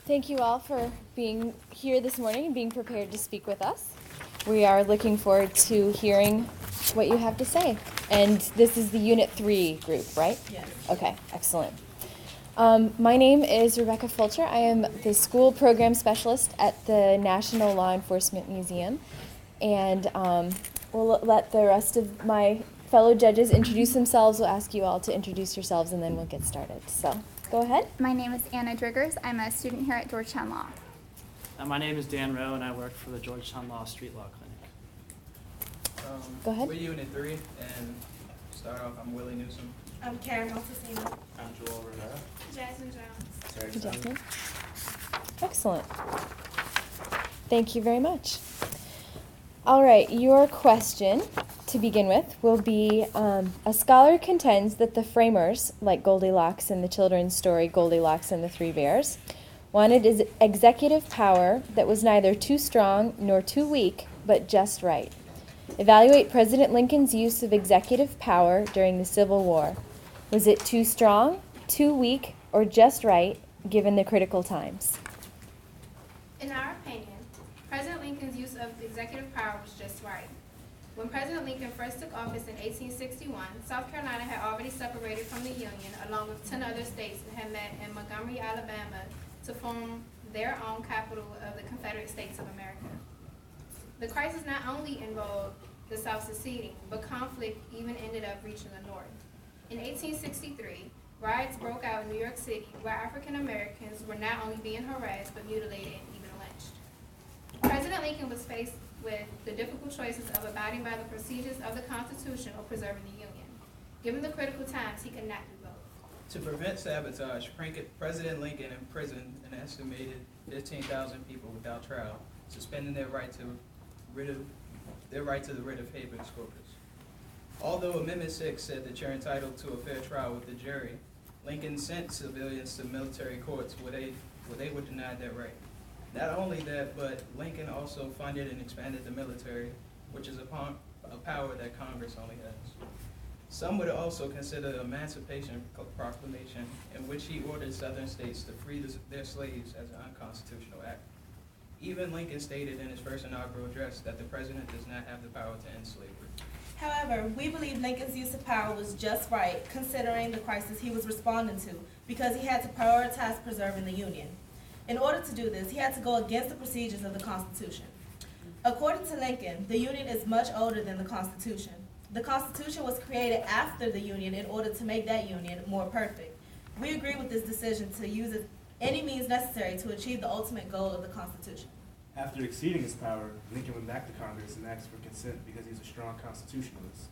Thank you all for being here this morning and being prepared to speak with us. We are looking forward to hearing what you have to say. And this is the Unit 3 group, right? Yes. Okay, excellent. My name is Rebecca Fulcher. I am the school program specialist at the National Law Enforcement Museum. And we'll let the rest of my fellow judges introduce themselves. We'll ask you all to introduce yourselves and then we'll get started. So, go ahead. My name is Anna Driggers. I'm a student here at Georgetown Law. My name is Dan Rowe, and I work for the Georgetown Law Street Law Clinic. Go ahead. We're Unit 3, and start off, I'm Willie Newsom. I'm Karen Montesino. I'm Joel Rivera. Jasmine Jones. Terry Good Simon. Jasmine. Excellent. Thank you very much. All right, your question to begin with will be, a scholar contends that the framers, like Goldilocks in the children's story Goldilocks and the Three Bears, wanted executive power that was neither too strong nor too weak, but just right. Evaluate President Lincoln's use of executive power during the Civil War. Was it too strong, too weak, or just right, given the critical times? In our opinion, President Lincoln's use of executive power was just right. When President Lincoln first took office in 1861, South Carolina had already separated from the Union along with 10 other states and had met in Montgomery, Alabama to form their own capital of the Confederate States of America. The crisis not only involved the South seceding, but conflict even ended up reaching the North. In 1863, riots broke out in New York City where African Americans were not only being harassed but mutilated and even lynched. President Lincoln was faced with the difficult choices of abiding by the procedures of the Constitution or preserving the Union. Given the critical times, he could not do both. To prevent sabotage, President Lincoln imprisoned an estimated 15,000 people without trial, suspending their right to the writ of habeas corpus. Although Amendment 6 said that you're entitled to a fair trial with the jury, Lincoln sent civilians to military courts where they were denied that right. Not only that, but Lincoln also funded and expanded the military, which is a power that Congress only has. Some would also consider the Emancipation Proclamation, in which he ordered Southern states to free their slaves, as an unconstitutional act. Even Lincoln stated in his first inaugural address that the president does not have the power to end slavery. However, we believe Lincoln's use of power was just right, considering the crisis he was responding to, because he had to prioritize preserving the Union. In order to do this, he had to go against the procedures of the Constitution. According to Lincoln, the Union is much older than the Constitution. The Constitution was created after the Union in order to make that Union more perfect. We agree with this decision to use any means necessary to achieve the ultimate goal of the Constitution. After exceeding his power, Lincoln went back to Congress and asked for consent because he was a strong constitutionalist.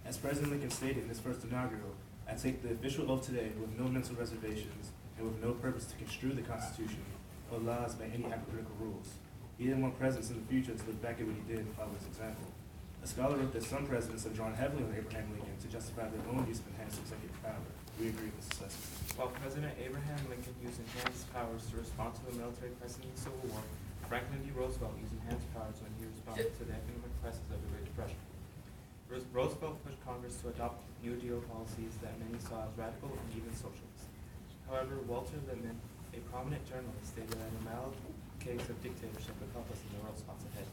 As President Lincoln stated in his first inaugural, I take the official oath today with no mental reservations and with no purpose to construe the Constitution or laws by any hypocritical rules. He didn't want presidents in the future to look back at what he did and follow his example. A scholar wrote that some presidents have drawn heavily on Abraham Lincoln to justify their own use of enhanced executive power. We agree with this assessment. While President Abraham Lincoln used enhanced powers to respond to the military crisis in the Civil War, Franklin D. Roosevelt used enhanced powers when he responded to the economic crisis of the Great Depression. Roosevelt pushed Congress to adopt New Deal policies that many saw as radical and even socialist. However, Walter Lippmann, a prominent journalist, stated that a mild case of dictatorship would help us in the world spots ahead.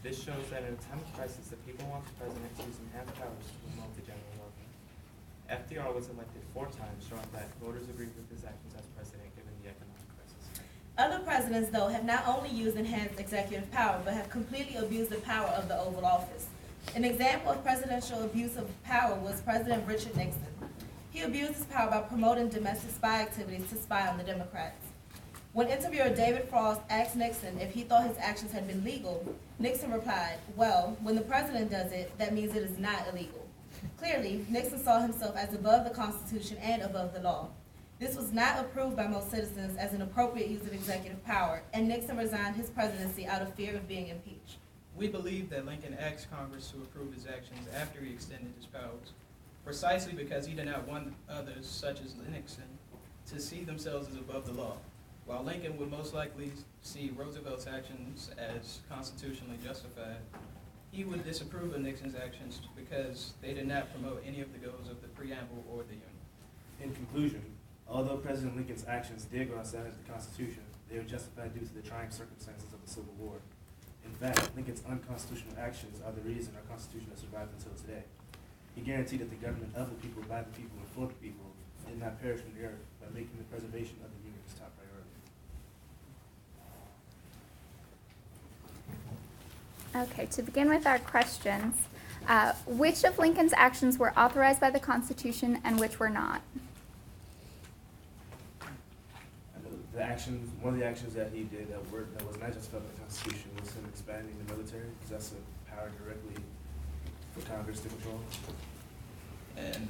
This shows that in a time of crisis, the people want the president to use enhanced powers to promote the general welfare. FDR was elected 4 times, showing that voters agreed with his actions as president given the economic crisis. Other presidents, though, have not only used enhanced executive power, but have completely abused the power of the Oval Office. An example of presidential abuse of power was President Richard Nixon. He abused his power by promoting domestic spy activities to spy on the Democrats. When interviewer David Frost asked Nixon if he thought his actions had been legal, Nixon replied, "Well, when the president does it, that means it is not illegal." Clearly, Nixon saw himself as above the Constitution and above the law. This was not approved by most citizens as an appropriate use of executive power, and Nixon resigned his presidency out of fear of being impeached. We believe that Lincoln asked Congress to approve his actions after he extended his powers, precisely because he did not want others, such as Nixon, to see themselves as above the law. While Lincoln would most likely see Roosevelt's actions as constitutionally justified, he would disapprove of Nixon's actions because they did not promote any of the goals of the preamble or the Union. In conclusion, Although President Lincoln's actions did go outside of the Constitution, they were justified due to the trying circumstances of the Civil War. In fact, Lincoln's unconstitutional actions are the reason our Constitution has survived until today. He guaranteed that the government of the people, by the people, and for the people did not perish from the earth by making the preservation of the Union his top priority. Okay, to begin with our questions, which of Lincoln's actions were authorized by the Constitution and which were not? One of the actions that he did that was not just about the Constitution was him expanding the military, because that's a power directly for Congress to control. And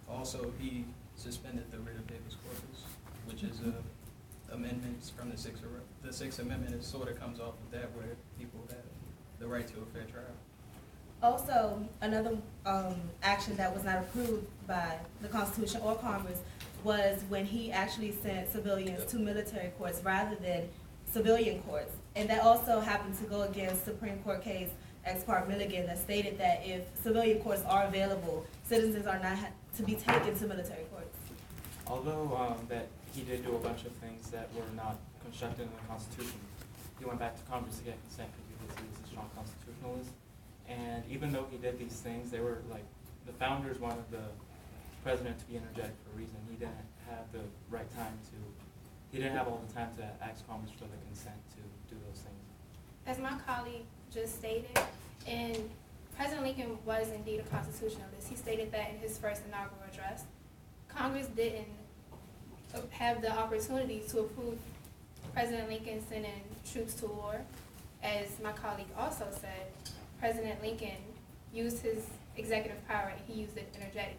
also, he suspended the writ of habeas corpus, which is amendments from the Sixth Amendment. It sort of comes off of that, where people have the right to a fair trial. Also, another action that was not approved by the Constitution or Congress was when he actually sent civilians to military courts rather than civilian courts. And that also happened to go against Supreme Court case Ex parte Milligan that stated that if civilian courts are available, citizens are not to be taken to military courts. Although that he did do a bunch of things that were not constructed in the Constitution, he went back to Congress to get consent because he was a strong constitutionalist. And even though he did these things, they were like, the founders wanted the president to be energetic for a reason. He didn't have the right time to, he didn't have all the time to ask Congress for the consent to do those things. As my colleague just stated, and President Lincoln was indeed a constitutionalist. He stated that in his first inaugural address. Congress didn't have the opportunity to approve President Lincoln sending troops to war. As my colleague also said, President Lincoln used his executive power and he used it energetically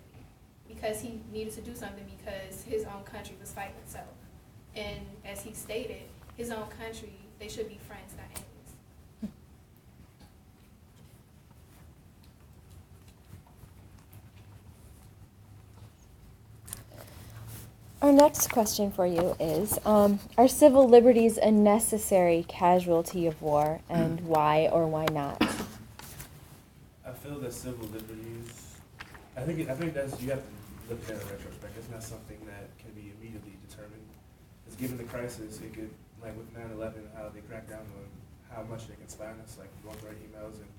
because he needed to do something because his own country was fighting itself. And as he stated, his own country, they should be friends, not enemies. Our next question for you is, are civil liberties a necessary casualty of war, and why or why not? I feel that civil liberties, I think that's, you have to look at it in retrospect. It's not something that can be immediately determined. Because given the crisis, it could, like with 9/11, how they cracked down on how much they can spy on us, like going through our emails and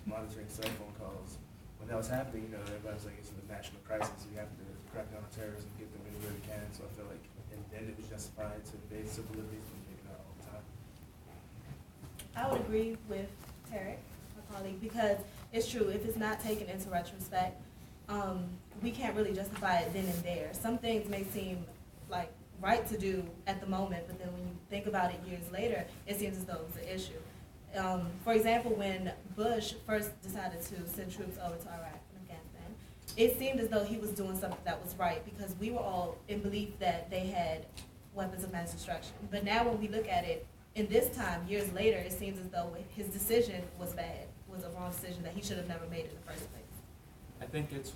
monitoring cell phone calls. When that was happening, everybody's like, it's a national crisis. We have to crack down on terrorism and get them anywhere we can. So I feel like, and then it was justified to invade civil liberties and taken out all the time. I would agree with Tarek, my colleague, because it's true, if it's not taken into retrospect, we can't really justify it then and there. Some things may seem like right to do at the moment, but then when you think about it years later, it seems as though it's an issue. For example, when Bush first decided to send troops over to Iraq and Afghanistan, it seemed as though he was doing something that was right because we were all in belief that they had weapons of mass destruction. But now when we look at it, in this time, years later, it seems as though his decision was bad, was a wrong decision that he should have never made in the first place. I think it's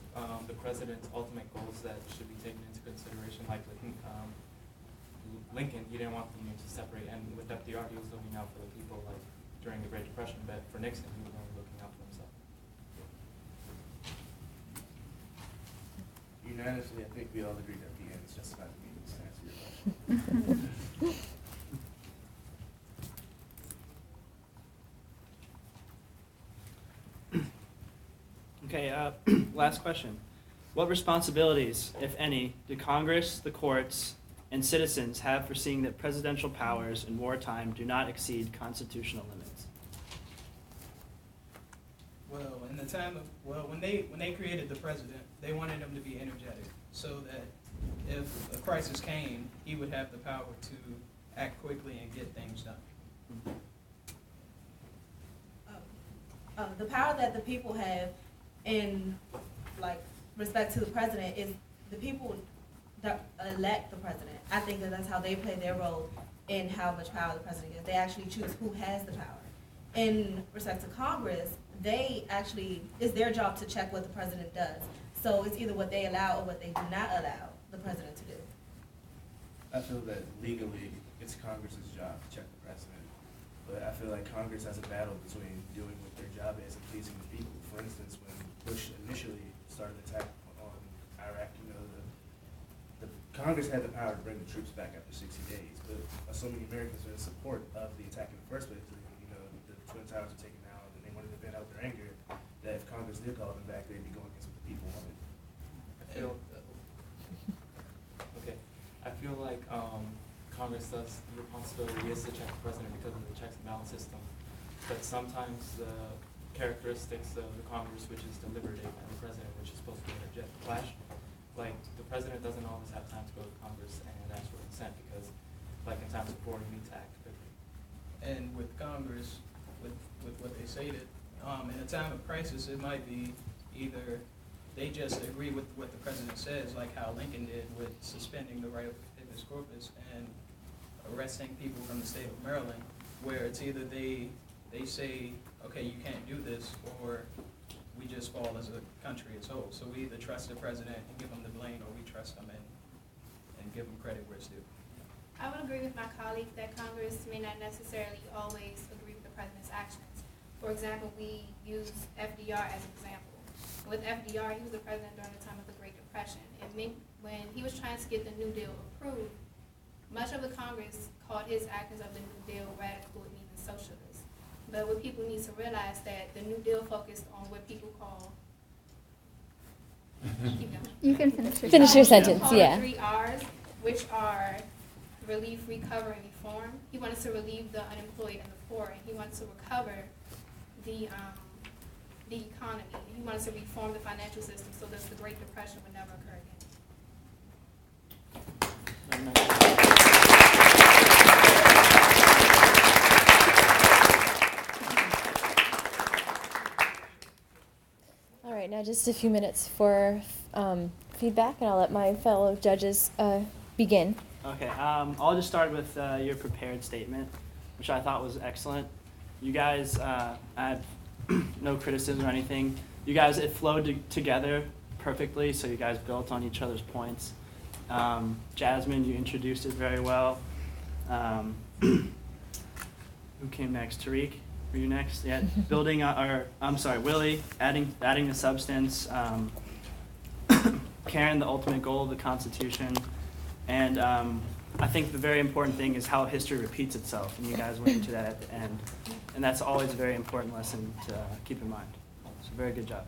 the president's ultimate goals that should be taken into consideration. Like with Lincoln, he didn't want the Union to separate, and with FDR, he was looking out for the people, like during the Great Depression. But for Nixon, he was only looking out for himself. Unanimously, I think we all agree that the end is justified the means to answer your question. Okay, last question. What responsibilities, if any, do Congress, the courts, and citizens have for seeing that presidential powers in wartime do not exceed constitutional limits? Well, in the time of, when they created the president, they wanted him to be energetic so that if a crisis came, he would have the power to act quickly and get things done. The power that the people have in respect to the president is the people that elect the president. I think that that's how they play their role in how much power the president gets. They actually choose who has the power. In respect to Congress, it's their job to check what the president does. So it's either what they allow or what they do not allow the president to do. I feel that legally, it's Congress's job to check the president. But I feel like Congress has a battle between doing what their job is and pleasing the people. For instance, when Bush initially started the attack on Iraq, the Congress had the power to bring the troops back after 60 days, but so many Americans are in support of the attack in the first place. You know, the Twin Towers were taken down, and they wanted to vent out their anger. That if Congress did call them back, they'd be going against what the people wanted. I feel like Congress does, the responsibility is to check the president because of the checks and balance system. But sometimes the characteristics of the Congress, which is deliberative, and the president, which is supposed to be energetic, clash. Like, the president doesn't always have time to go to Congress and ask for consent because, like in times before, he needs to act quickly. And with Congress, with what they stated, in a time of crisis, it might be either they just agree with what the president says, like how Lincoln did with suspending the right of habeas corpus and arresting people from the state of Maryland, where it's either they say, okay, you can't do this, or we just fall as a country as a whole. So we either trust the president and give him the blame, or we trust him and give him credit where it's due. I would agree with my colleague that Congress may not necessarily always agree with the president's actions. For example, we use FDR as an example. With FDR, he was the president during the time of the Great Depression. And when he was trying to get the New Deal approved, much of the Congress called his actions of the New Deal radical and even socialist. But what people need to realize that the New Deal focused on what people call keep going. You can Finish your sentence, Called yeah. the 3 R's, which are relief, recover, and reform. He wanted to relieve the unemployed and the poor, and he wanted to recover the economy. He wanted to reform the financial system so that the Great Depression would never occur again. All right, now just a few minutes for feedback, and I'll let my fellow judges begin. Okay, I'll just start with your prepared statement, which I thought was excellent. You guys, I have no criticism or anything. You guys, it flowed together perfectly, so you guys built on each other's points. Jasmine, you introduced it very well. Who came next? Tariq, were you next? Yeah, Willie, adding the substance. Karen, the ultimate goal of the Constitution. And I think the very important thing is how history repeats itself, and you guys went into that at the end. And that's always a very important lesson to keep in mind. So very good job.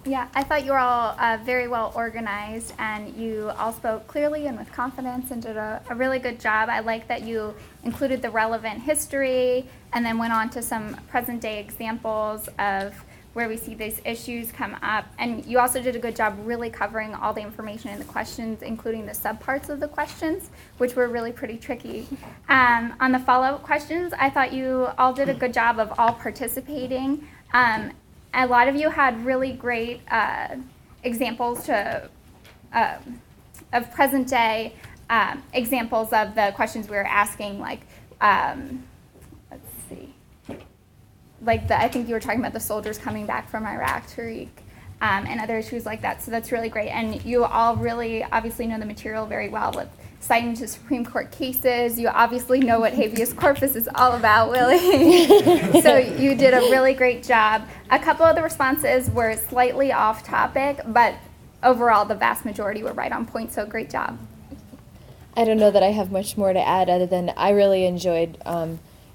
Yeah, I thought you were all very well organized, and you all spoke clearly and with confidence and did a really good job. I like that you included the relevant history and then went on to some present-day examples of where we see these issues come up. And you also did a good job really covering all the information in the questions, including the subparts of the questions, which were really pretty tricky. On the follow-up questions, I thought you all did a good job of all participating. A lot of you had really great examples of present-day examples of the questions we were asking, like, let's see. Like, I think you were talking about the soldiers coming back from Iraq, Tariq, and other issues like that. So that's really great. And you all really obviously know the material very well with citing to Supreme Court cases. You obviously know what habeas corpus is all about, Willie. So you did a really great job. A couple of the responses were slightly off topic, but overall the vast majority were right on point, so great job. I don't know that I have much more to add other than I really enjoyed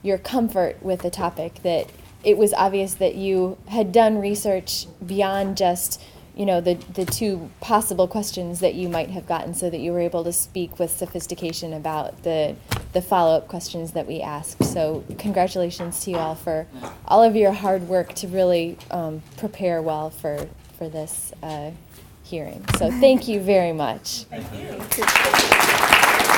your comfort with the topic, that it was obvious that you had done research beyond just, you know, the two possible questions that you might have gotten, so that you were able to speak with sophistication about the follow-up questions that we asked. So congratulations to you all for all of your hard work to really prepare well for this hearing. So thank you very much. Thank you.